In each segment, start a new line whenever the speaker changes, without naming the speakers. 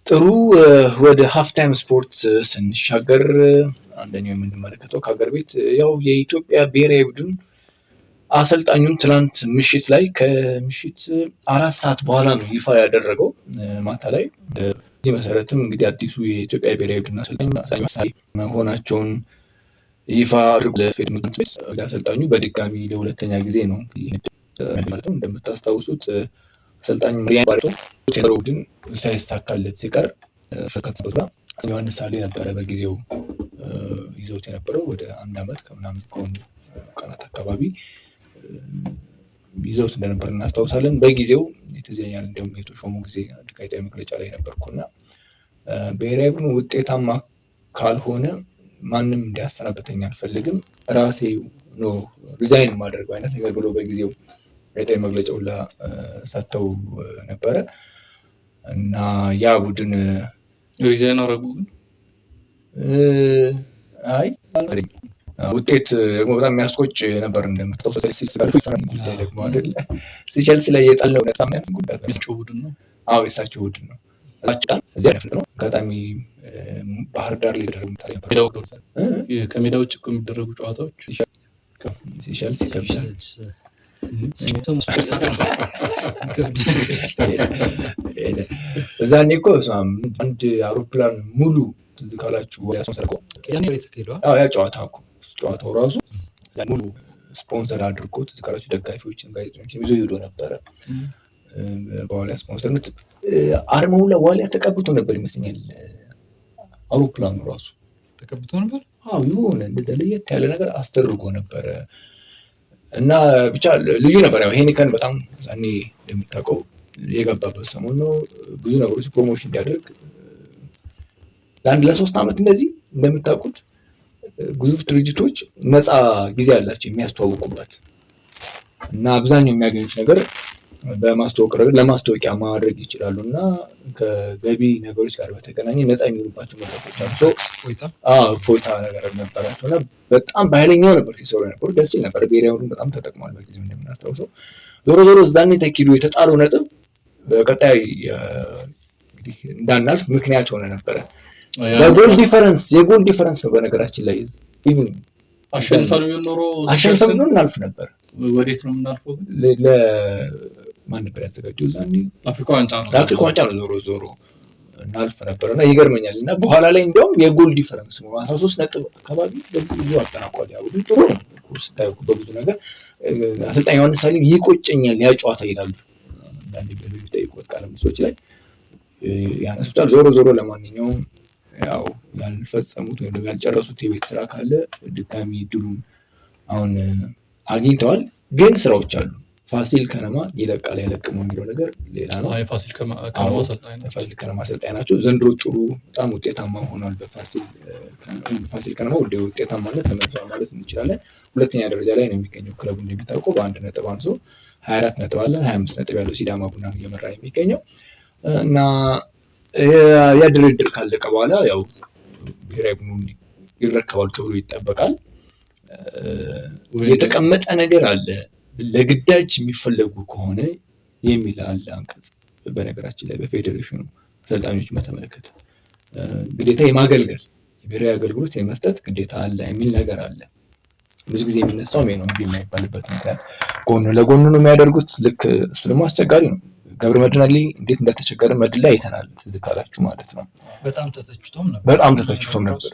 ጥሩ ወደ ሃፍ ታይም ስፖርት ስንሻገር አንደኛው የምንመለከተው ከሀገር ቤት ያው የኢትዮጵያ ብሔራዊ ቡድን አሰልጣኙን ትናንት ምሽት ላይ ከምሽት 4 ሰዓት በኋላ ነው ይፋ ያደረገው ማታ ላይ። በዚህ መሰረትም እንግዲህ አዲሱ የኢትዮጵያ ብሔራዊ ቡድን አሰልጣኝ መሆናቸውን ይፋ አድርጎ ለፌዴሬሽን አሰልጣኙ በድጋሚ ለሁለተኛ ጊዜ ነው ማለት ነው። እንደምታስታውሱት አሰልጣኝ ማሪያን ባርቶ የነበረው ቡድን ሳይሳካለት ሲቀር ፈከተውላ ዮሐንስ ሳሌ ነበረ በጊዜው ይዘውት የነበረው ወደ 1 ዓመት ከምናምን ከሆኑ ቀናት አካባቢ ይዘውት እንደነበር እናስታውሳለን። በጊዜው የተዘኛል እንደውም የተሾሙ ጊዜ ጋዜጣዊ መግለጫ ላይ ነበርኩና ብሔራዊ ቡድኑ ውጤታማ ካልሆነ ማንም እንዲያሰናበተኝ አልፈልግም ራሴ ነው ሪዛይን ማድረግ አይነት ነገር ብሎ በጊዜው ጋዜጣዊ መግለጫው ላይ ሰጥተው ነበረ እና ያ ቡድን
ሪዛይን አረጉ።
አይ ውጤት ደግሞ በጣም የሚያስቆጭ ነበር። እንደምታውቁት ደግሞ አይደል ቼልሲ ላይ የጣለው ነፃነት ጉዳይ
ቡድን ነው።
አዎ የሳቸው ቡድን ነው። እዚያ ነው አጋጣሚ ባህር ዳር ላይ ተደረጉ
ከሜዳ ውጭ የሚደረጉ ጨዋታዎች
ቼልሲ ከብሻል እዛኔ እኮ አንድ አውሮፕላን ሙሉ ትዝ ካላችሁ ወዲያ ሰርቆ ያ ጨዋታው ራሱ ሙሉ ስፖንሰር አድርጎ ትዝ ካላችሁ ደጋፊዎችን ጋዜጠኞችን ይዞ ሄዶ ነበረ። በዋሊያ ስፖንሰርነት አርማው ላይ ዋሊያ ተቀብቶ ነበር ይመስለኛል። አውሮፕላኑ ራሱ
ተቀብቶ ነበር።
አዎ የሆነ እንደዛ ለየት ያለ ነገር አስደርጎ ነበረ እና ብቻ ልዩ ነበር። ያው ሄኒከን በጣም ዛኔ እንደምታውቀው የገባበት ሰሞን ነው። ብዙ ነገሮች ፕሮሞሽን እንዲያደርግ ለ3 ዓመት እንደዚህ እንደምታውቁት ግዙፍ ድርጅቶች ነፃ ጊዜ አላቸው የሚያስተዋውቁበት እና አብዛኛው የሚያገኙት ነገር ለማስታወቂያ ማድረግ ይችላሉ እና ከገቢ ነገሮች ጋር በተገናኘ ነፃ የሚሆኑባቸው መድረኮች አሉ። ፎይታ ነገር ነበራቸው እና በጣም በኃይለኛው ነበር ሲሰሩ የነበሩ ደስ ይል ነበር። ብሔራዊ ቡድን በጣም ተጠቅሟል በጊዜው እንደምናስታውሰው። ዞሮ እዛኔ ተኪዶ የተጣለው ነጥብ በቀጣይ እንግዲህ እንዳናልፍ ምክንያት ሆነ ነበረ። የጎል ዲፈረንስ ነው በነገራችን ላይ ኢቭን
አሸንፈን
ነው እናልፍ ነበር።
ወዴት ነው የምናልፈው?
ማን ነበር ያዘጋጀው ዛኔ?
አፍሪካ ዋንጫ
ነው ዞሮ እናልፍ ነበርና ይገርመኛል። እና በኋላ ላይ እንዲያውም የጎል ዲፈረንስ ነው 13 ነጥብ አካባቢ ብዙ አጠናቋል። ያው ጥሩ ነው ስታዩ በብዙ ነገር አሰልጣኝ ዮሐንስ ሳሌ ይቆጨኛል ያ ጨዋታ ይላሉ አንዳንድ ገለሉ ጠይቆት ቃል ምሶች ላይ ያነሱታል። ዞሮ ለማንኛውም ያው ያልፈጸሙት ወይም ያልጨረሱት የቤት ስራ ካለ ድጋሚ ድሉን አሁን አግኝተዋል። ግን ስራዎች አሉ። ፋሲል ከነማ ይለቃል አይለቅም የሚለው ነገር ሌላ ነው።
ፋሲል
ከነማ አሰልጣኝ ናቸው። ዘንድሮ ጥሩ በጣም ውጤታማ ሆኗል። ፋሲል ከነማ ወደ ውጤታማነት ተመልሷል ማለት እንችላለን። ሁለተኛ ደረጃ ላይ ነው የሚገኘው። ክለቡ እንደሚታወቀው በ1 ነጥብ አንሶ 24 ነጥብ አለ። 25 ነጥብ ያለው ሲዳማ ቡና ነው እየመራ የሚገኘው እና ያ ድርድር ካለቀ በኋላ ያው ብሔራዊ ቡድኑን ይረከባሉ ተብሎ ይጠበቃል። የተቀመጠ ነገር አለ ለግዳጅ የሚፈለጉ ከሆነ የሚል አለ አንቀጽ። በነገራችን ላይ በፌዴሬሽኑ አሰልጣኞች በተመለከተ ግዴታ የማገልገል የብሔራዊ አገልግሎት የመስጠት ግዴታ አለ የሚል ነገር አለ። ብዙ ጊዜ የሚነሳው ነው የማይባልበት ምክንያት ጎን ለጎን ነው የሚያደርጉት። ልክ እሱ ደግሞ አስቸጋሪ ነው። ገብረ መድህን አሊ እንዴት እንደተቸገረ መድን ላይ አይተናል ትዝ ካላችሁ ማለት ነው።
በጣም ተተችቶም ነበር።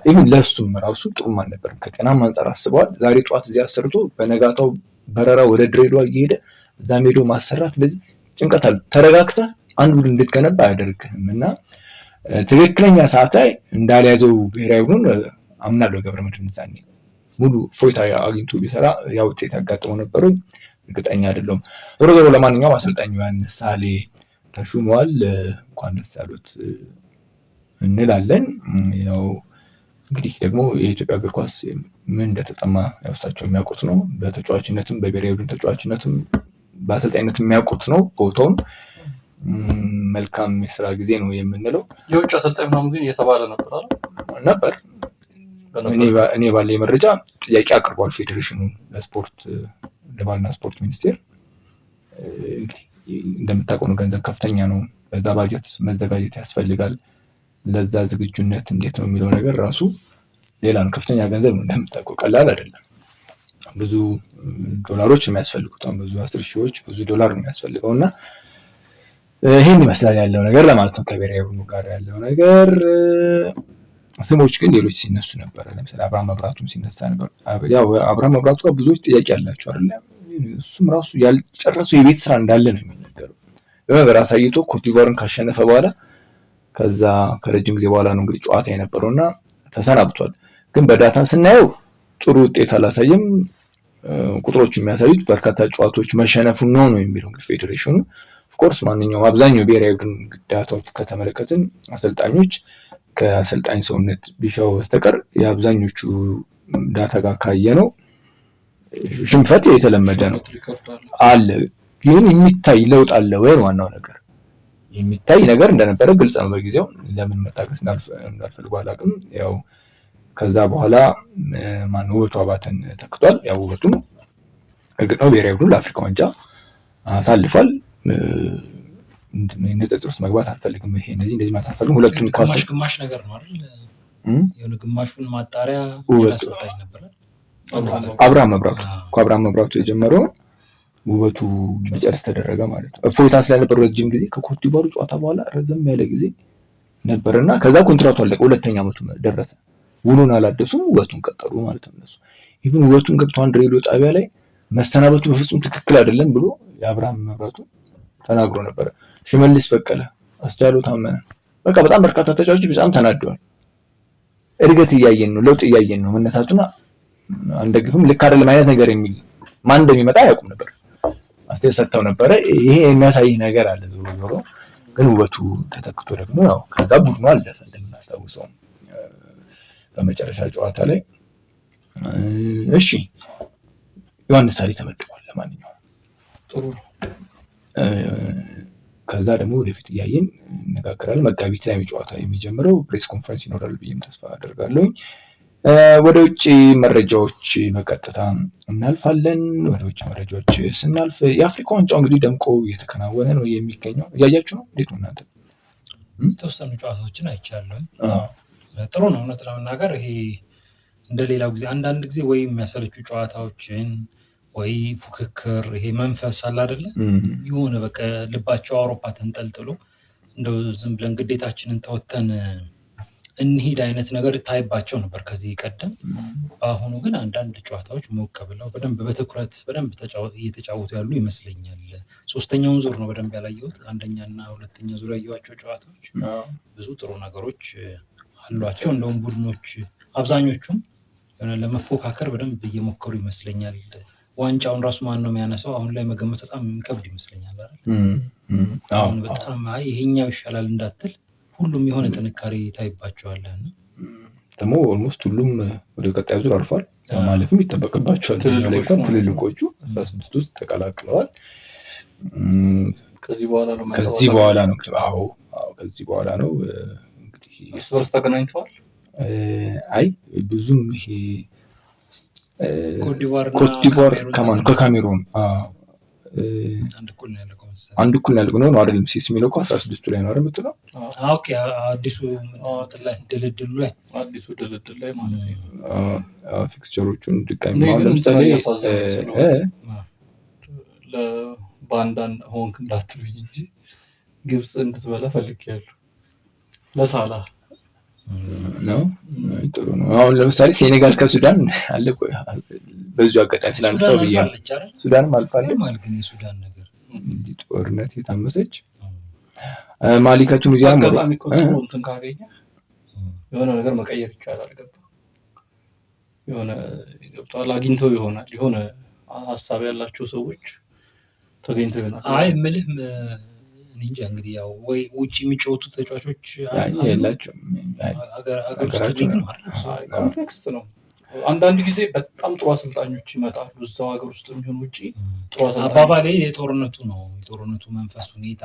ኢቭን ለሱም ራሱ ጥሩም አልነበረም። ከጤናም አንፃር አስበዋል። ዛሬ ጠዋት እዚህ አሰርቶ በነጋታው በረራ ወደ ድሬዳዋ እየሄደ እዛ ሜዶ ማሰራት እንደዚህ ጭንቀት አለ። ተረጋግተህ አንድ ቡድን እንድትገነባ አያደርግህም እና ትክክለኛ ሰዓት ላይ እንዳልያዘው ብሔራዊ ቡድን አምናለሁ። ገብረ መድህን ዛኔ ሙሉ ፎይታ አግኝቶ ቢሰራ ያ ውጤት ያጋጥመው ነበሩ እርግጠኛ አይደለሁም። ዞሮ ለማንኛውም አሰልጣኝ ዮሐንስ ሳሌ ተሹመዋል። እንኳን ደስ ያሉት እንላለን። ያው እንግዲህ ደግሞ የኢትዮጵያ እግር ኳስ ምን እንደተጠማ ያውሳቸው የሚያውቁት ነው። በተጫዋችነትም በብሔራዊ ቡድን ተጫዋችነትም በአሰልጣኝነትም የሚያውቁት ነው። ቦታውን መልካም የስራ ጊዜ ነው የምንለው።
የውጭ አሰልጣኝ ምናምን ግን እየተባለ
ነበር። እኔ ባለኝ መረጃ ጥያቄ አቅርቧል ፌዴሬሽኑ ለባህልና ስፖርት ሚኒስቴር። እንግዲህ እንደምታውቀው ነው ገንዘብ ከፍተኛ ነው በዛ ባጀት መዘጋጀት ያስፈልጋል። ለዛ ዝግጁነት እንዴት ነው የሚለው ነገር ራሱ ሌላ ነው። ከፍተኛ ገንዘብ ነው እንደምታውቀው፣ ቀላል አይደለም። ብዙ ዶላሮች የሚያስፈልጉት ብዙ 10 ሺዎች ብዙ ዶላር ነው የሚያስፈልገው እና ይሄን ይመስላል ያለው ነገር ለማለት ነው። ከብሔራዊ ቡድኑ ጋር ያለው ነገር ስሞች ግን ሌሎች ሲነሱ ነበር። ለምሳሌ አብርሃም መብራቱም ሲነሳ ነበር። ያው አብርሃም መብራቱ ጋር ብዙዎች ጥያቄ ያላቸው አይደለ? እሱም ራሱ ያልጨረሰው የቤት ስራ እንዳለ ነው የሚነገረው። በመብራት አሳይቶ ኮትዲቯርን ካሸነፈ በኋላ ከዛ ከረጅም ጊዜ በኋላ ነው እንግዲህ ጨዋታ የነበረውና ተሰናብቷል። ግን በዳታ ስናየው ጥሩ ውጤት አላሳየም። ቁጥሮቹ የሚያሳዩት በርካታ ጨዋታዎች መሸነፉን ነው የሚለው እንግዲህ ፌዴሬሽኑ። ኦፍኮርስ ማንኛውም አብዛኛው ብሔራዊ ቡድን ዳታዎች ከተመለከትን አሰልጣኞች ከአሰልጣኝ ሰውነት ቢሻው በስተቀር የአብዛኞቹ ዳታ ጋር ካየ ነው ሽንፈት የተለመደ ነው አለ። ግን የሚታይ ለውጥ አለ ወይ? ዋናው ነገር የሚታይ ነገር እንደነበረ ግልጽ ነው በጊዜው። ለምን መጣቀስ እንዳልፈልጉ አላውቅም። ያው ከዛ በኋላ ማን ውበቱ አባተን ተክቷል። ያው ውበቱም እርግጥ ነው ብሔራዊ ቡድኑ ለአፍሪካ ዋንጫ አሳልፏል። ንጽጽር ውስጥ መግባት አልፈልግም። ይሄ እንደዚህ ማለት አልፈልግም። ሁለቱም
ግማሽ ነገር ነው አይደል? የሆነ ግማሹን ማጣሪያ ያሰልጣኝ ነበር
አብርሃም መብራቱ የጀመረው ውበቱ መጨረስ ተደረገ ማለት ነው። እፎይታ ስለነበር ረጅም ጊዜ ከኮትዲቯሩ ጨዋታ በኋላ ረዘም ያለ ጊዜ ነበርና ከዛ ኮንትራቱ አለቀ። ሁለተኛ ዓመቱ ደረሰ። ውሉን አላደሱም፣ ውበቱን ቀጠሉ ማለት ነው እነሱ። ኢቭን ውበቱን ገብቶ አንድ ሬዲዮ ጣቢያ ላይ መሰናበቱ በፍጹም ትክክል አይደለም ብሎ የአብርሃም መብራቱ ተናግሮ ነበር። ሽመልስ በቀለ፣ አስቻለው ታመነ፣ በቃ በጣም በርካታ ተጫዋቾች በጣም ተናደዋል። እድገት እያየን ነው፣ ለውጥ እያየን ነው፣ መነሳቱና አንደግፍም ልክ አይደለም አይነት ነገር የሚል ማን እንደሚመጣ አያውቁም ነበር። አስተያየት ሰጥተው ነበረ። ይሄ የሚያሳይ ነገር አለ። ዞሮ ግን ውበቱ ተተክቶ ደግሞ ያው ከዛ ቡድኑ አለፈ እንደምናስታውሰው በመጨረሻ ጨዋታ ላይ። እሺ ዮሐንስ ሳሌ ተመድቧል። ለማንኛውም
ጥሩ ነው።
ከዛ ደግሞ ወደፊት እያየን እንነጋገራለን። መጋቢት ላይ ጨዋታ የሚጀምረው ፕሬስ ኮንፈረንስ ይኖራል ብዬም ተስፋ አደርጋለሁ። ወደ ውጭ መረጃዎች በቀጥታ እናልፋለን። ወደ ውጭ መረጃዎች ስናልፍ የአፍሪካ ዋንጫው እንግዲህ ደምቆ እየተከናወነ ነው የሚገኘው። እያያችሁ ነው? እንዴት ነው እናንተ?
የተወሰኑ ጨዋታዎችን አይቻለሁ። ጥሩ ነው እውነት ለመናገር። ይሄ እንደሌላው ጊዜ አንዳንድ ጊዜ ወይ የሚያሰለቹ ጨዋታዎችን ወይ ፉክክር፣ ይሄ መንፈስ አለ አይደለ? የሆነ በቃ ልባቸው አውሮፓ ተንጠልጥሎ እንደው ዝም ብለን ግዴታችንን ተወተን እንሂድ አይነት ነገር ታይባቸው ነበር ከዚህ ቀደም። በአሁኑ ግን አንዳንድ ጨዋታዎች ሞቅ ብለው በደንብ በትኩረት በደንብ እየተጫወቱ ያሉ ይመስለኛል። ሶስተኛውን ዙር ነው በደንብ ያላየሁት። አንደኛና ሁለተኛ ዙር ያየኋቸው ጨዋታዎች ብዙ ጥሩ ነገሮች አሏቸው። እንደውም ቡድኖች አብዛኞቹም የሆነ ለመፎካከር በደንብ እየሞከሩ ይመስለኛል። ዋንጫውን ራሱ ማን ነው የሚያነሳው አሁን ላይ መገመት በጣም የሚከብድ ይመስለኛል አይደል? በጣም ይሄኛው ይሻላል እንዳትል ሁሉም የሆነ ጥንካሬ ታይባቸዋል።
ደግሞ ኦልሞስት ሁሉም ወደ ቀጣዩ ዙር አልፏል። ማለፍም ይጠበቅባቸዋል። ትልልቆቹ 16 ውስጥ ተቀላቅለዋል።
ከዚህ በኋላ ነው
ከዚህ በኋላ ነው እንግዲህ
እርስ በርስ ተገናኝተዋል።
አይ ብዙም ይሄ
ኮትዲቯር
ከካሜሩን አንድ እኩል ነው ያልኩት ነው አይደለም። ሲስ የሚለው እኮ 16ቱ ላይ ነው አይደል የምትለው?
ኦኬ አዲሱ ድልድሉ ላይ ማለት ነው።
ፊክስቸሮቹን ድጋሚ ለምሳሌ
ለባንዳን ሆንክ እንዳትሉኝ እንጂ ግብጽ እንድትበላ ፈልጌያለሁ ለሳላ
ነው። ጥሩ ነው። አሁን ለምሳሌ ሴኔጋል ከሱዳን አለ እኮ በዚሁ አጋጣሚ ስላነሳው ብያለሁ። ሱዳንም አልፋለች ማለት ግን የሱዳን ነገር እንዲህ ጦርነት የታመሰች ማሊ ከቱኒዚያ
በጣም እንትን ካገኘ የሆነ ነገር መቀየር ይቻላል። የሆነ ገብቷል አግኝተው ይሆናል የሆነ ሀሳብ ያላቸው ሰዎች ተገኝተው ይሆናል።
አይ ምልህም እንጃ እንግዲህ ያው ወይ ውጪ የሚጫወቱ ተጫዋቾች
ያላቸውም
አገር ውስጥ ሊግ ነው አይደል?
ኮንቴክስት ነው። አንዳንድ ጊዜ በጣም ጥሩ አሰልጣኞች ይመጣሉ እዛው ሀገር ውስጥ የሚሆን ውጪ ጥሩ አሰልጣኞች።
አባባሌ የጦርነቱ መንፈስ ሁኔታ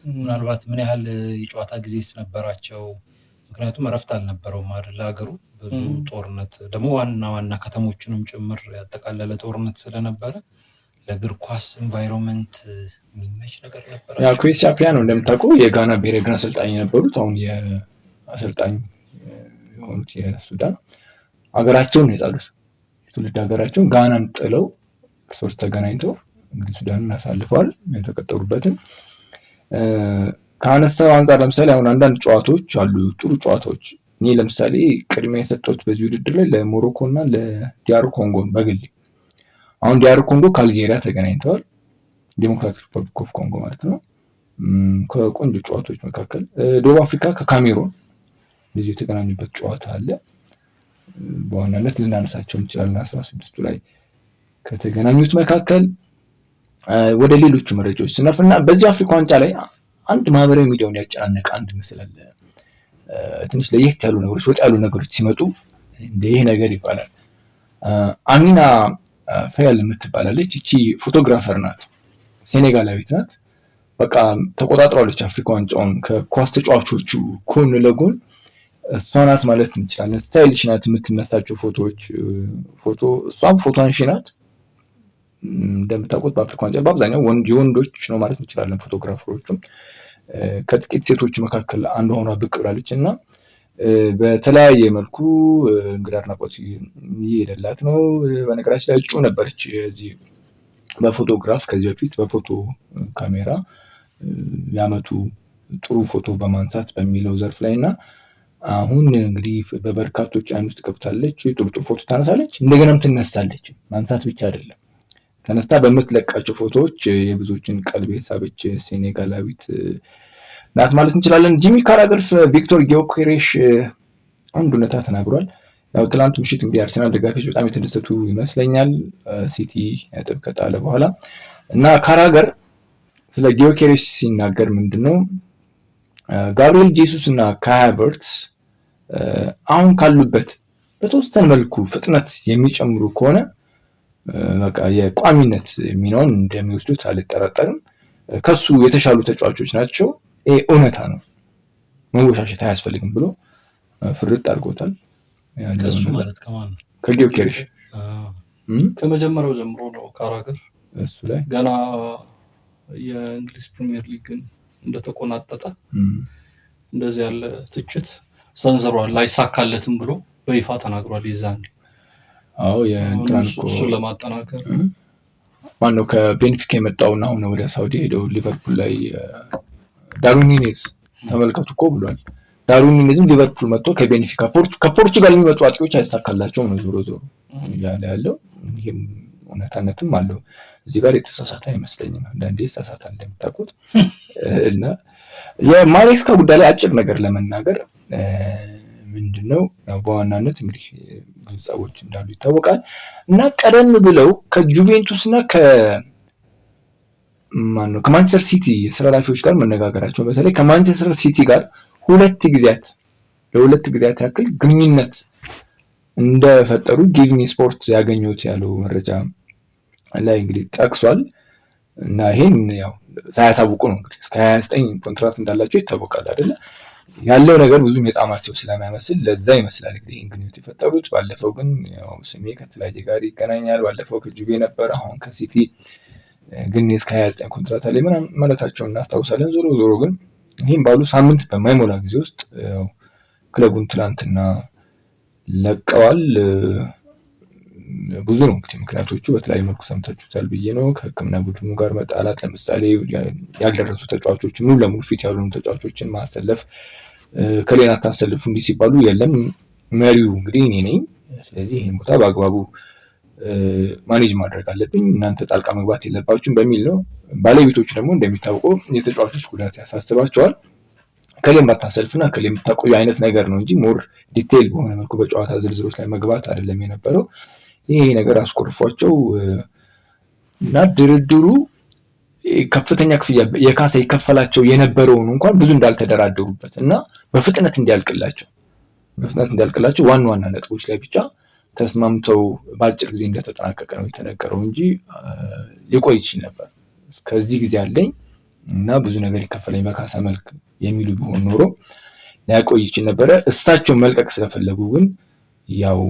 ምናልባት ምን ያህል የጨዋታ ጊዜ ነበራቸው። ምክንያቱም እረፍት አልነበረውም አይደል ሀገሩ። ብዙ ጦርነት ደግሞ ዋና ከተሞችንም ጭምር ያጠቃለለ ጦርነት ስለነበረ ለእግር ኳስ ኢንቫይሮንመንት የሚመች ነገር ነበር።
ያ ኩዌስ አፒያኖ እንደምታውቀው የጋና ብሔራዊ ቡድን አሰልጣኝ የነበሩት አሁን የአሰልጣኝ የሆኑት የሱዳን ሀገራቸውን የጣሉት የትውልድ ሀገራቸውን ጋናን ጥለው ሶስት ተገናኝተው እንግዲህ ሱዳንን አሳልፈዋል የተቀጠሩበትን። ከአነሳው አንጻር ለምሳሌ አሁን አንዳንድ ጨዋታዎች አሉ ጥሩ ጨዋታዎች። እኔ ለምሳሌ ቅድሚያ የሰጠሁት በዚህ ውድድር ላይ ለሞሮኮ እና ለዲያር ኮንጎ በግል። አሁን ዲያር ኮንጎ ከአልጄሪያ ተገናኝተዋል፣ ዴሞክራቲክ ሪፐብሊክ ኦፍ ኮንጎ ማለት ነው። ከቆንጆ ጨዋታዎች መካከል ደቡብ አፍሪካ ከካሜሮን እንደዚህ የተገናኙበት ጨዋታ አለ። በዋናነት ልናነሳቸው እንችላለን 16ቱ ላይ ከተገናኙት መካከል። ወደ ሌሎቹ መረጃዎች ስናልፍና በዚህ አፍሪካ ዋንጫ ላይ አንድ ማህበራዊ ሚዲያውን ያጨናነቀ አንድ ምስል አለ። ትንሽ ለየት ያሉ ነገሮች ወጥ ያሉ ነገሮች ሲመጡ እንደ ይሄ ነገር ይባላል። አሚና ፋያል የምትባላለች እቺ ፎቶግራፈር ናት፣ ሴኔጋላዊት ናት። በቃ ተቆጣጥራለች አፍሪካ ዋንጫውን ከኳስ ተጫዋቾቹ ጎን ለጎን እሷ ናት ማለት እንችላለን። ስታይልሽ ናት የምትነሳቸው ፎቶዎች እሷም ፎቶ አንሺ ናት። እንደምታውቁት በአፍሪካ ዋንጫ በአብዛኛው የወንዶች ነው ማለት እንችላለን ፎቶግራፈሮቹም። ከጥቂት ሴቶች መካከል አንዷ ሆኗ ብቅ ብላለች እና በተለያየ መልኩ እንግዳ አድናቆት እየሄደላት ነው። በነገራችን ላይ እጩ ነበረች እዚህ በፎቶግራፍ ከዚህ በፊት በፎቶ ካሜራ የዓመቱ ጥሩ ፎቶ በማንሳት በሚለው ዘርፍ ላይ እና አሁን እንግዲህ በበርካቶች አይን ውስጥ ገብታለች። ጥሩ ፎቶ ታነሳለች፣ እንደገናም ትነሳለች። ማንሳት ብቻ አይደለም፣ ተነስታ በምትለቃቸው ፎቶዎች የብዙዎችን ቀልብ የሳበች ሴኔጋላዊት ናት ማለት እንችላለን። ጂሚ ካራገርስ ቪክቶር ጊዮኬሬሽ አንድ እውነታ ተናግሯል። ያው ትላንት ምሽት እንግዲህ አርሰናል ደጋፊዎች በጣም የተደሰቱ ይመስለኛል ሲቲ ነጥብ ከጣለ በኋላ እና ካራገር ስለ ጊዮኬሬሽ ሲናገር ምንድነው ጋብሪኤል ጄሱስ እና ካይ ሃቨርትስ አሁን ካሉበት በተወሰነ መልኩ ፍጥነት የሚጨምሩ ከሆነ በቃ የቋሚነት ሚናውን እንደሚወስዱት አልጠራጠርም። ከሱ የተሻሉ ተጫዋቾች ናቸው። ይሄ እውነታ ነው፣ መወሻሸት አያስፈልግም ብሎ ፍርጥ አድርጎታል።
ከሱ ማለት ከማን ነው?
ከጊዮኬሬሽ
ከመጀመሪያው ጀምሮ ነው ካራገር
እሱ ላይ
ገና የእንግሊዝ ፕሪሚየር ሊግን እንደተቆናጠጠ እንደዚህ ያለ ትችት ሰንዝሯል። ላይሳካለትም ብሎ በይፋ ተናግሯል። ይዛን እሱ ለማጠናከር
ማነው ከቤንፊካ የመጣውና አሁን ወደ ሳውዲ ሄደው ሊቨርፑል ላይ ዳርዊን ኑኔዝ ተመልከቱ እኮ ብሏል። ዳርዊን ኑኔዝም ሊቨርፑል መጥቶ ከቤንፊካ ከፖርቹጋል የሚመጡ አጥቂዎች አይሳካላቸውም ነው ዞሮ እያለ ያለው። ይህም እውነታነትም አለው። እዚህ ጋር የተሳሳተ አይመስለኝም። አንዳንዴ የተሳሳተ እንደምታውቁት እና የማሬስካ ጉዳይ ላይ አጭር ነገር ለመናገር ምንድነው በዋናነት እንግዲህ ብዙ ሰዎች እንዳሉ ይታወቃል እና ቀደም ብለው ከጁቬንቱስ እና ከማንቸስተር ሲቲ የስራ ኃላፊዎች ጋር መነጋገራቸው በተለይ ከማንቸስተር ሲቲ ጋር ለሁለት ጊዜያት ያክል ግንኙነት እንደፈጠሩ ጊቭሚ ስፖርት ያገኙት ያለው መረጃ ላይ እንግዲህ ጠቅሷል እና ይሄን ያው ሳያሳውቁ ነው እንግዲህ እስከ 29 ኮንትራት እንዳላቸው ይታወቃል አይደለ? ያለው ነገር ብዙም የጣማቸው ስለማይመስል ለዛ ይመስላል እንግዲህ ግንኙነት የፈጠሩት። ባለፈው ግን ያው ስሜ ከተለያየ ጋር ይገናኛል። ባለፈው ከጁቬ ነበር፣ አሁን ከሲቲ ግን እስከ 29 ኮንትራት አለ ምናምን ማለታቸውን እናስታውሳለን። ዞሮ ግን ይሄን ባሉ ሳምንት በማይሞላ ጊዜ ውስጥ ክለቡን ትናንትና ለቀዋል። ብዙ ነው እንግዲህ ምክንያቶቹ በተለያዩ መልኩ ሰምታችሁታል ብዬ ነው። ከሕክምና ቡድኑ ጋር መጣላት፣ ለምሳሌ ያልደረሱ ተጫዋቾች ሙሉ ለሙሉ ፊት ያልሆኑ ተጫዋቾችን ማሰለፍ፣ ከሌላ ታሰልፉ እንዲህ ሲባሉ የለም መሪው እንግዲህ እኔ ነኝ፣ ስለዚህ ይህን ቦታ በአግባቡ ማኔጅ ማድረግ አለብኝ፣ እናንተ ጣልቃ መግባት የለባችሁም በሚል ነው። ባለቤቶቹ ደግሞ እንደሚታወቀው የተጫዋቾች ጉዳት ያሳስባቸዋል። ከሌም ባታሰልፍና ከሌም ታቆዩ አይነት ነገር ነው እንጂ ሞር ዲቴይል በሆነ መልኩ በጨዋታ ዝርዝሮች ላይ መግባት አይደለም የነበረው። ይሄ ነገር አስቆርፏቸው እና ድርድሩ ከፍተኛ ክፍያ የካሳ ይከፈላቸው የነበረውን እንኳን ብዙ እንዳልተደራደሩበት እና በፍጥነት እንዲያልቅላቸው ዋና ነጥቦች ላይ ብቻ ተስማምተው በአጭር ጊዜ እንደተጠናቀቀ ነው የተነገረው እንጂ ሊቆይ ይችል ነበር። ከዚህ ጊዜ አለኝ እና ብዙ ነገር ይከፈለኝ በካሳ መልክ የሚሉ ቢሆን ኖሮ ሊያቆይ ይችል ነበረ። እሳቸው መልቀቅ ስለፈለጉ ግን ያው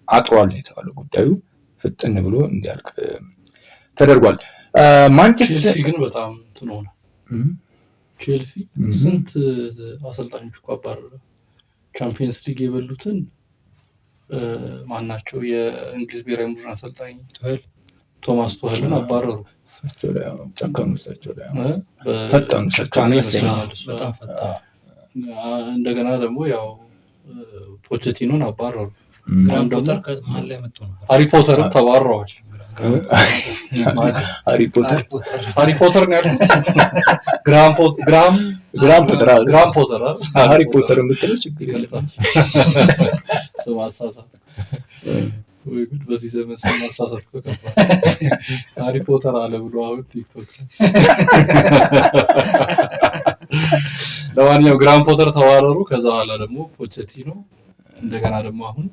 አጥሯል የተባለው ጉዳዩ ፍጥን ብሎ እንዲያልቅ ተደርጓል። ማንቸስተር
ቼልሲ ግን በጣም እንትን ሆነ። ቼልሲ ስንት አሰልጣኞች እኮ አባረረ። ቻምፒየንስ ሊግ የበሉትን ማናቸው የእንግሊዝ ብሔራዊ ቡድን አሰልጣኝ ቶማስ ቱኸልን አባረሩ።
እሳቸው ላይ ጨከኑ። እሳቸው ላይ ፈጠኑ። ጨካኔ ይመስለኛል
በጣም ፈጣን። እንደገና ደግሞ ያው ፖቼቲኖን አባረሩ። ሃሪ ፖተርም ተባረዋል።
ሃሪ
ፖተር ነው ያሉት። ግራም ፖተር
ሃሪ ፖተር የምትለው ችግር የለም።
ስም አሳሳት ወይ ጉድ! በዚህ ዘመን ስም አሳሳት እኮ ከባድ። ሃሪ ፖተር አለ ብሎ አሁን ቲክቶክ ለማንኛውም ግራም ፖተር ተባረሩ። ከዛ በኋላ ደግሞ ፖቼቲኖ እንደገና ደግሞ አሁን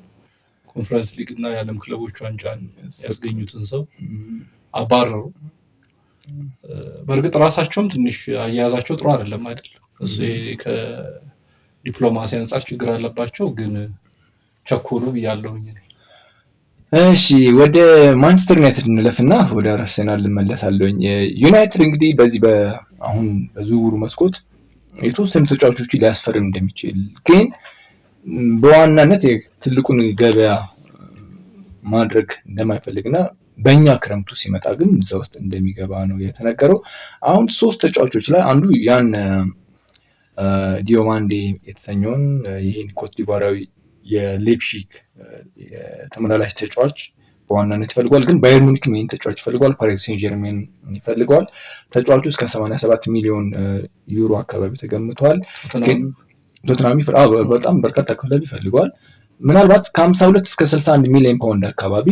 ኮንፈረንስ ሊግ እና የዓለም ክለቦች ዋንጫን ያስገኙትን ሰው አባረሩ። በእርግጥ ራሳቸውም ትንሽ አያያዛቸው ጥሩ አይደለም አይደለም። እሱ ከዲፕሎማሲ አንጻር ችግር አለባቸው፣ ግን ቸኮሉ ብያለሁኝ።
እሺ ወደ ማንቸስተር ዩናይትድ እንለፍና ወደ አርሰናል እንመለሳለሁኝ። ዩናይትድ እንግዲህ በዚህ አሁን በዝውውሩ መስኮት የተወሰኑ ተጫዋቾችን ሊያስፈርም እንደሚችል ግን በዋናነት ትልቁን ገበያ ማድረግ እንደማይፈልግና በእኛ ክረምቱ ሲመጣ ግን እዛ ውስጥ እንደሚገባ ነው የተነገረው። አሁን 3 ተጫዋቾች ላይ አንዱ ያን ዲዮማንዴ የተሰኘውን ይህን ኮትዲቫራዊ የሌፕሺግ የተመላላሽ ተጫዋች በዋናነት ይፈልጓል። ግን ባየር ሙኒክም ይህን ተጫዋች ይፈልጓል። ፓሪስ ሴን ጀርሜን ይፈልገዋል። ተጫዋቹ እስከ 87 ሚሊዮን ዩሮ አካባቢ ተገምቷል። ቶተንሃም በጣም በርካታ ክለብ ይፈልገዋል። ምናልባት ከ52 እስከ 61 ሚሊዮን ፓውንድ አካባቢ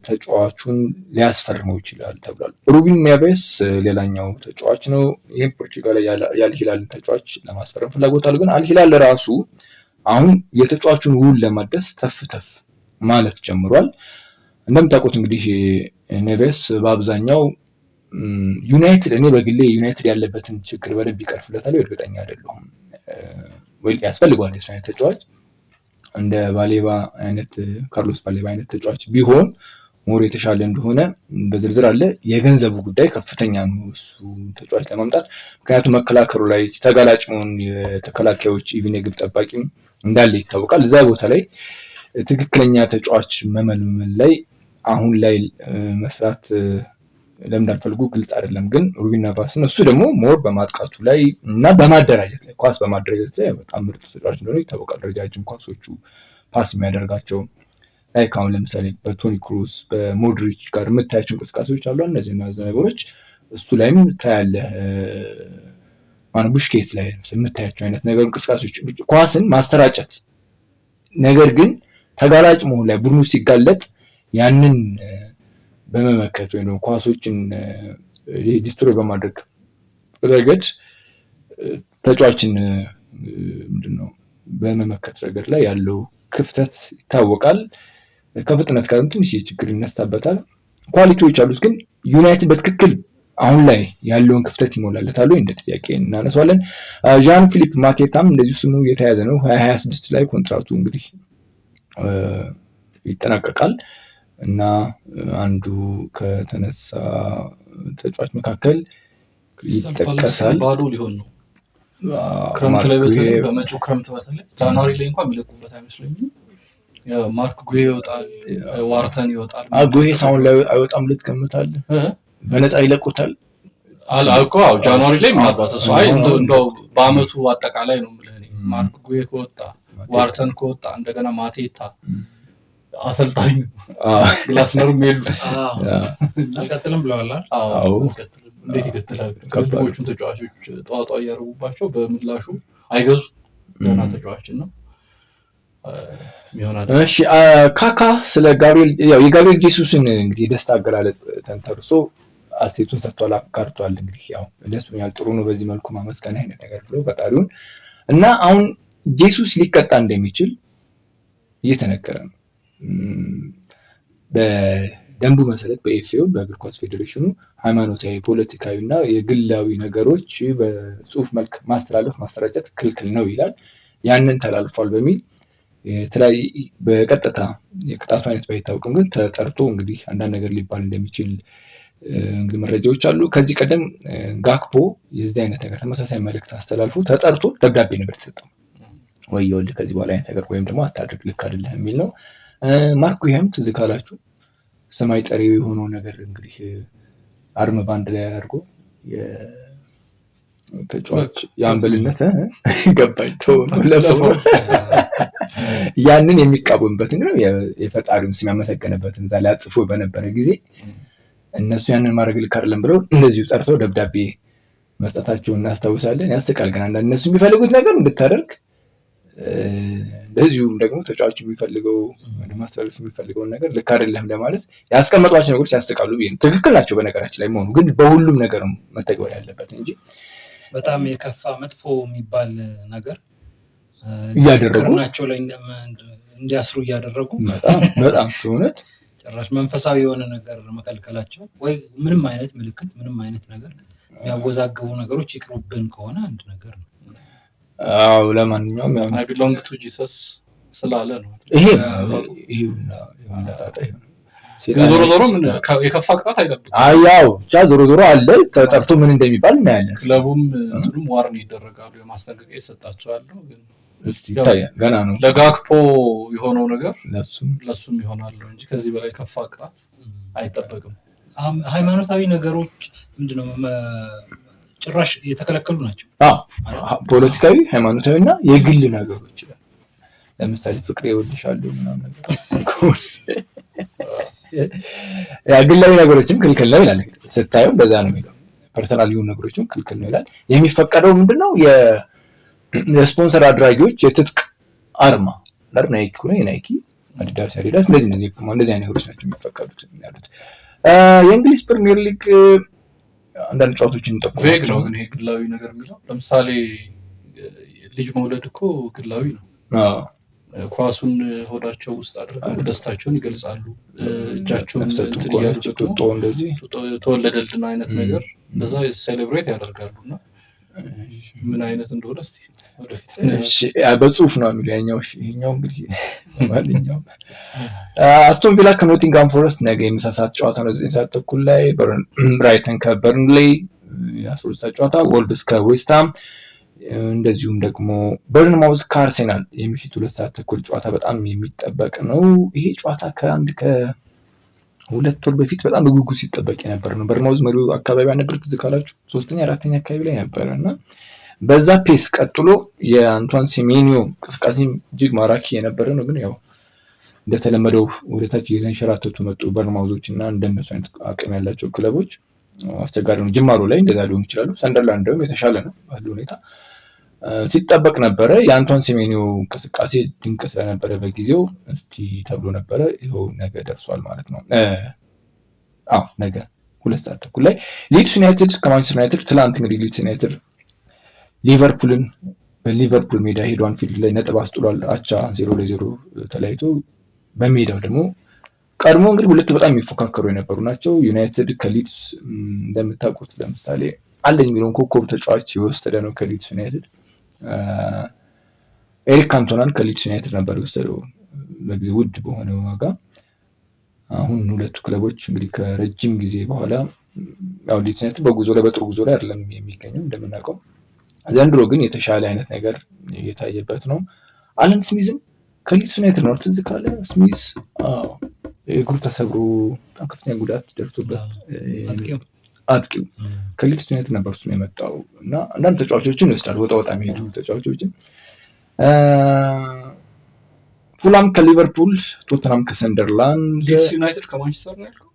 ተጫዋቹን ሊያስፈርመው ይችላል ተብሏል። ሩቢን ኔቬስ ሌላኛው ተጫዋች ነው። ይህም ፖርቹጋል የአልሂላልን ተጫዋች ለማስፈረም ፍላጎት አለው። ግን አልሂላል ራሱ አሁን የተጫዋቹን ውል ለማደስ ተፍ ማለት ጀምሯል። እንደምታውቁት እንግዲህ ኔቬስ በአብዛኛው ዩናይትድ እኔ በግሌ ዩናይትድ ያለበትን ችግር በደንብ ይቀርፍለታል እርግጠኛ አይደለሁም። ወይ ያስፈልገዋል የሱ አይነት ተጫዋች እንደ ባሌባ አይነት ካርሎስ ባሌባ አይነት ተጫዋች ቢሆን ሞር የተሻለ እንደሆነ በዝርዝር አለ። የገንዘቡ ጉዳይ ከፍተኛ ነው እሱ ተጫዋች ለማምጣት። ምክንያቱም መከላከሉ ላይ ተጋላጭ መሆን የተከላካዮች ኢቭን የግብ ጠባቂም እንዳለ ይታወቃል። እዛ ቦታ ላይ ትክክለኛ ተጫዋች መመልመል ላይ አሁን ላይ መስራት ለምን እንዳልፈልጉ ግልጽ አይደለም። ግን ሩቢን ኔቬስን እሱ ደግሞ ሞር በማጥቃቱ ላይ እና በማደራጀት ላይ ኳስ በማደራጀት ላይ በጣም ምርጥ ተጫዋች እንደሆነ ይታወቃል። ረጃጅም ኳሶቹ ፓስ የሚያደርጋቸው ላይ አሁን ለምሳሌ በቶኒ ክሩስ በሞድሪች ጋር የምታያቸው እንቅስቃሴዎች አሉ። እነዚህ ነገሮች እሱ ላይም ታያለህ። ቡሽኬት ላይ የምታያቸው አይነት ነገር እንቅስቃሴዎች ኳስን ማስተራጨት፣ ነገር ግን ተጋላጭ መሆን ላይ ቡድኑ ሲጋለጥ ያንን በመመከት ወይም ኳሶችን ዲስትሮይ በማድረግ ረገድ ተጫዋችን ምንድነው በመመከት ረገድ ላይ ያለው ክፍተት ይታወቃል። ከፍጥነት ጋር ትንሽ ችግር ይነሳበታል። ኳሊቲዎች አሉት፣ ግን ዩናይትድ በትክክል አሁን ላይ ያለውን ክፍተት ይሞላለታል ወይ እንደ ጥያቄ እናነሳዋለን። ዣን ፊሊፕ ማቴታም እንደዚሁ ስሙ የተያዘ ነው። 2026 ላይ ኮንትራቱ እንግዲህ ይጠናቀቃል እና አንዱ ከተነሳ ተጫዋች መካከል ይጠቀሳል።
ባዶ ሊሆን ነው ክረምት ላይ በተለይ በመጪው ክረምት በተለይ ጃንዋሪ ላይ እንኳን የሚለቁበት አይመስለኝም። ማርክ ጉሄ ይወጣል፣ ዋርተን ይወጣል።
ጉሄ ሳሁን ላይ አይወጣም ልትገምታለህ? በነፃ ይለቁታል
አልቆ ጃንዋሪ ላይ ምናልባት እሱ እንደው በአመቱ አጠቃላይ ነው የምልህ። ማርክ ጉሄ ከወጣ ዋርተን ከወጣ እንደገና ማቴታ አሰልጣኝ ግላስነር ሜሉ
አልቀጥልም ብለዋል።
አዎ
እንዴት ይቀጥላል? ከብቶቹን ተጫዋቾች ጠዋጧ እያደረጉባቸው በምላሹ አይገዙ ገና ተጫዋችን ነው ይሆናል።
እሺ ካካ ስለ የጋብሪኤል ጄሱስን እንግዲህ የደስታ አገላለጽ ተንተርሶ አስተያየቱን ሰጥቷል፣ አጋርቷል። እንግዲህ ያው ደስ ብሎኛል፣ ጥሩ ነው በዚህ መልኩ ማመስገን አይነት ነገር ብሎ ፈጣሪውን እና አሁን ጄሱስ ሊቀጣ እንደሚችል እየተነገረ ነው። በደንቡ መሰረት በኤፍኤው በእግር ኳስ ፌዴሬሽኑ ሃይማኖታዊ፣ ፖለቲካዊ እና የግላዊ ነገሮች በጽሁፍ መልክ ማስተላለፍ ማሰራጨት ክልክል ነው ይላል። ያንን ተላልፏል በሚል የተለያየ በቀጥታ የቅጣቱ አይነት ባይታወቅም ግን ተጠርቶ እንግዲህ አንዳንድ ነገር ሊባል እንደሚችል እንግዲህ መረጃዎች አሉ። ከዚህ ቀደም ጋክፖ የዚህ አይነት ነገር ተመሳሳይ መልእክት አስተላልፎ ተጠርቶ ደብዳቤ ነበር የተሰጠው ወየውልህ ከዚህ በኋላ አይነት ነገር ወይም ደግሞ አታድርግ ልክ አይደለህ የሚል ነው። ማርክ ጉሄም ትዝ ካላችሁ ሰማይ ጠሪው የሆነው ነገር እንግዲህ አርም ባንድ ላይ አድርጎ ተጫዋች የአምበልነት ገባኝ ተው ያንን የሚቃወምበት እንግዲህ የፈጣሪውን ስም ያመሰገነበትን እዛ ላይ አጽፎ በነበረ ጊዜ እነሱ ያንን ማድረግ ልክ አይደለም ብለው እንደዚሁ ጠርተው ደብዳቤ መስጠታቸውን እናስታውሳለን። ያስቃል ግን አንዳንድ እነሱ የሚፈልጉት ነገር እንድታደርግ እንደዚሁም ደግሞ ተጫዋቹ የሚፈልገው ማስተላለፍ የሚፈልገውን ነገር ልክ አይደለም ለማለት ያስቀመጧቸው ነገሮች ያስቃሉ። ትክክል ናቸው በነገራችን ላይ መሆኑ ግን በሁሉም ነገር መተግበር ያለበት እንጂ
በጣም የከፋ መጥፎ የሚባል ነገር
እያደረጉ
ናቸው ላይ እንዲያስሩ እያደረጉ
በጣም እውነት
ጭራሽ መንፈሳዊ የሆነ ነገር መከልከላቸው ወይ ምንም አይነት ምልክት ምንም አይነት ነገር የሚያወዛግቡ ነገሮች ይቅሩብን ከሆነ አንድ ነገር ነው።
አዎ ለማንኛውም ያው
I belong to Jesus ስላለ ነው
ይሄ
ዞሮ ዞሮ ምን የከፋ ቅጣት አይጠብቅም።
ያው ብቻ ዞሮ አለ ተጠርቶ ምን እንደሚባል እናያለን።
ክለቡም እንትኑም ዋርን ይደረጋሉ የማስጠንቀቂያ ይሰጣቸዋል። ግን
ይታያል ገና ነው
ለጋክፖ የሆነው ነገር
ለሱም
ይሆናል እንጂ ከዚህ በላይ ከፋ ቅጣት አይጠበቅም።
ሃይማኖታዊ ነገሮች ምንድነው ጭራሽ የተከለከሉ ናቸው።
ፖለቲካዊ ሃይማኖታዊና የግል ነገሮች ለምሳሌ ፍቅሬ እወድሻለሁ ምናምን ነገር ግላዊ ነገሮችም ክልክል ነው ይላል። ስታየው በዛ ነው የሚለው ፐርሰናል የሆኑ ነገሮችም ክልክል ነው ይላል። የሚፈቀደው ምንድነው የስፖንሰር አድራጊዎች የትጥቅ አርማ ናይኪ ሆነ የናይኪ አዲዳስ እንደዚህ አይነት ነገሮች ናቸው የሚፈቀዱት ያሉት። የእንግሊዝ ፕሪሚየር ሊግ አንዳንድ ጨዋታዎችን እንጠቁም
ቬግ ነው ግን ይሄ ግላዊ ነገር የሚለው ለምሳሌ ልጅ መውለድ እኮ ግላዊ ነው። ኳሱን ሆዳቸው ውስጥ አድርገው ደስታቸውን ይገልጻሉ። እጃቸውን
ጡጦ እንደዚህ
ተወለደልን አይነት ነገር እንደዛ ሴሌብሬት ያደርጋሉና ምን አይነት እንደሆነ እስቲ ወደፊት
በጽሁፍ ነው የሚለው ይሄኛው እንግዲህ ማንኛውም አስቶን ቪላ ከኖቲንጋም ፎረስት ነገ የምሳሳት ጨዋታ ነው 9 ሰዓት ተኩል ላይ። ብራይተን ከበርንሌይ 12 ሰዓት ጨዋታ። ወልቭስ ከዌስትሃም እንደዚሁም ደግሞ በርንማውዝ ከአርሴናል የምሽቱ 2 ሰዓት ተኩል ጨዋታ በጣም የሚጠበቅ ነው። ይሄ ጨዋታ ከሁለት ወር በፊት በጣም በጉጉት ሲጠበቅ የነበር ነው። በርንማውዝ መሪው አካባቢ ነበር ትዝ ካላችሁ 3ኛ 4ኛ አካባቢ ላይ ነበርና በዛ ፔስ ቀጥሎ የአንቷን ሴሜኒዮ እንቅስቃሴ እጅግ ማራኪ የነበረ ነው። ግን ያው እንደተለመደው ወደታች እየተንሸራተቱ መጡ በርንማውዞች እና እንደነሱ አይነት አቅም ያላቸው ክለቦች አስቸጋሪ ነው። ጅማሮ ላይ እንደዛ ሊሆን ይችላሉ። ሰንደርላንድ ደግሞ የተሻለ ነው ባለው ሁኔታ ሲጠበቅ ነበረ። የአንቷን ሴሜኒዮ እንቅስቃሴ ድንቅ ስለነበረ በጊዜው እስቲ ተብሎ ነበረ። ይኸው ነገ ደርሷል ማለት ነው። ነገ 2 ሰዓት ተኩል ላይ ሊድስ ዩናይትድ ከማንቸስተር ዩናይትድ። ትላንት እንግዲህ ሊድስ ዩናይትድ ሊቨርፑልን በሊቨርፑል ሜዳ ሄዶ አንፊልድ ላይ ነጥብ አስጥሏል። አቻ 0-0 ተለያይቶ በሜዳው ደግሞ ቀድሞ እንግዲህ ሁለቱ በጣም የሚፎካከሩ የነበሩ ናቸው። ዩናይትድ ከሊድስ እንደምታውቁት ለምሳሌ አለኝ የሚለውን ኮከብ ተጫዋች የወሰደ ነው ከሊድስ ዩናይትድ። ኤሪክ ካንቶናን ከሊድስ ዩናይትድ ነበር የወሰደው በጊዜ ውድ በሆነ ዋጋ። አሁን ሁለቱ ክለቦች እንግዲህ ከረጅም ጊዜ በኋላ ያው ሊድስ ዩናይትድ በጉዞ ላይ በጥሩ ጉዞ ላይ አይደለም የሚገኘው እንደምናውቀው። ዘንድሮ ግን የተሻለ አይነት ነገር የታየበት ነው። አለን ስሚዝም ከሊድስ ዩናይትድ ነው ትዝ ካለ ስሚዝ እግሩ ተሰብሮ በጣም ከፍተኛ ጉዳት ደርሶበት አጥቂው ከሊድስ ዩናይትድ ነበር እሱ ነው የመጣው እና አንዳንድ ተጫዋቾችን ይወስዳል ወጣ የሚሄዱ ተጫዋቾችን። ፉላም ከሊቨርፑል፣ ቶተናም ከሰንደርላንድ።
ሊድስ ዩናይትድ ከማንቸስተር ነው ያልከው?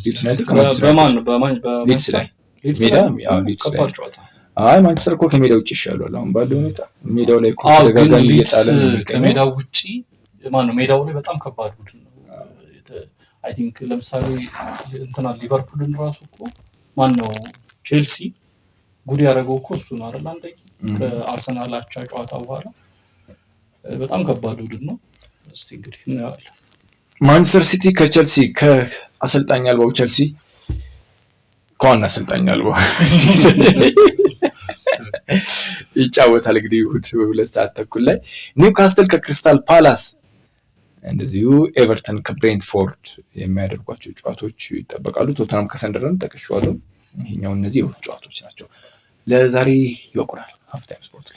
ሊድስ ዩናይትድ ከማንቸስተር
በማን ነው?
ሊድስ ላይ ሜዳ ሊድስ ላይ ማንቸስተር እኮ ከሜዳ ውጭ ይሻላል አሁን ባለው ሁኔታ። ሜዳው ላይ እኮ ተጋጋሚ እየጣለ ነው።
ከሜዳው ውጪ ማነው ሜዳው ላይ በጣም ከባድ ቡድን ነው። አይ ቲንክ ለምሳሌ እንትና ሊቨርፑልን ራሱ እኮ ማነው ቼልሲ ጉድ ያደረገው እኮ እሱ ነው አይደል? አንደኛ ከአርሰናል አቻ ጨዋታ በኋላ በጣም ከባድ ቡድን ነው። እስቲ እንግዲህ እናያለን።
ማንቸስተር ሲቲ ከቼልሲ ከአሰልጣኝ አልባው ቼልሲ ከዋና አሰልጣኝ አልባው ይጫወታል። እንግዲህ እሑድ 2 ሰዓት ተኩል ላይ ኒውካስትል ከክሪስታል ፓላስ እንደዚሁ ኤቨርተን ከብሬንትፎርድ የሚያደርጓቸው ጨዋታዎች ይጠበቃሉ። ቶተናም ከሰንደርላንድ ጠቅሼዋለሁ። ይሄኛው እነዚህ የእሑድ ጨዋታዎች ናቸው። ለዛሬ ይበቁናል። ሀፍ ታይም ስፖርት